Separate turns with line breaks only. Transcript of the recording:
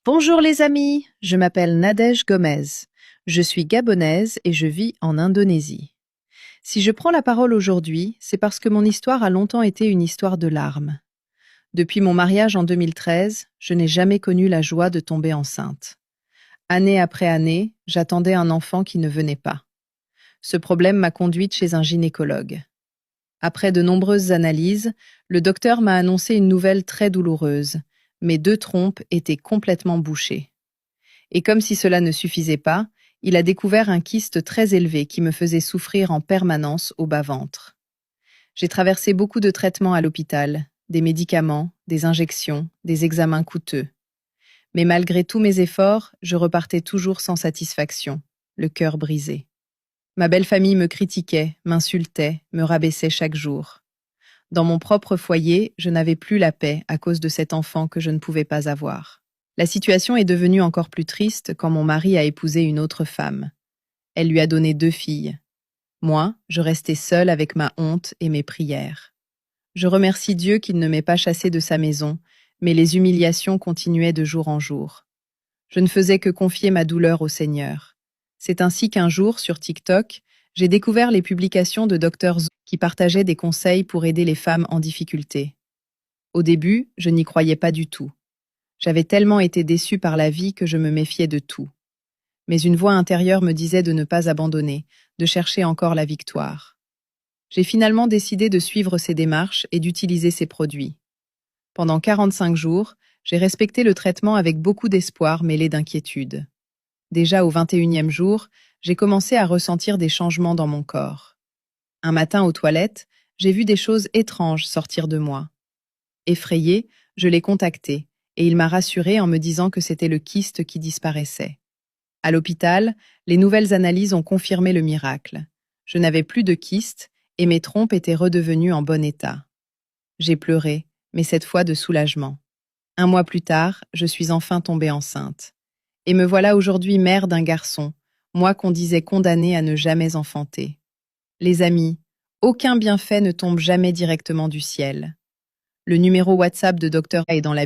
Bonjour les amis, je m'appelle Nadège Gomez. Je suis gabonaise et je vis en Indonésie. Si je prends la parole aujourd'hui, c'est parce que mon histoire a longtemps été une histoire de larmes. Depuis mon mariage en 2013, je n'ai jamais connu la joie de tomber enceinte. Année après année, j'attendais un enfant qui ne venait pas. Ce problème m'a conduite chez un gynécologue. Après de nombreuses analyses, le docteur m'a annoncé une nouvelle très douloureuse. Mes 2 trompes étaient complètement bouchées. Et comme si cela ne suffisait pas, il a découvert un kyste très élevé qui me faisait souffrir en permanence au bas-ventre. J'ai traversé beaucoup de traitements à l'hôpital, des médicaments, des injections, des examens coûteux. Mais malgré tous mes efforts, je repartais toujours sans satisfaction, le cœur brisé. Ma belle famille me critiquait, m'insultait, me rabaissait chaque jour. Dans mon propre foyer, je n'avais plus la paix à cause de cet enfant que je ne pouvais pas avoir. La situation est devenue encore plus triste quand mon mari a épousé une autre femme. Elle lui a donné 2 filles. Moi, je restais seule avec ma honte et mes prières. Je remercie Dieu qu'il ne m'ait pas chassée de sa maison, mais les humiliations continuaient de jour en jour. Je ne faisais que confier ma douleur au Seigneur. C'est ainsi qu'un jour, sur TikTok, j'ai découvert les publications de Dr Zo qui partageaient des conseils pour aider les femmes en difficulté. Au début, je n'y croyais pas du tout. J'avais tellement été déçue par la vie que je me méfiais de tout. Mais une voix intérieure me disait de ne pas abandonner, de chercher encore la victoire. J'ai finalement décidé de suivre ces démarches et d'utiliser ces produits. Pendant 45 jours, j'ai respecté le traitement avec beaucoup d'espoir mêlé d'inquiétude. Déjà au 21e jour, j'ai commencé à ressentir des changements dans mon corps. Un matin aux toilettes, j'ai vu des choses étranges sortir de moi. Effrayée, je l'ai contacté, et il m'a rassurée en me disant que c'était le kyste qui disparaissait. À l'hôpital, les nouvelles analyses ont confirmé le miracle. Je n'avais plus de kyste, et mes trompes étaient redevenues en bon état. J'ai pleuré, mais cette fois de soulagement. Un mois plus tard, je suis enfin tombée enceinte. Et me voilà aujourd'hui mère d'un garçon, moi qu'on disait condamnée à ne jamais enfanter. Les amis, aucun bienfait ne tombe jamais directement du ciel. Le numéro WhatsApp de Dr. A est dans la bio.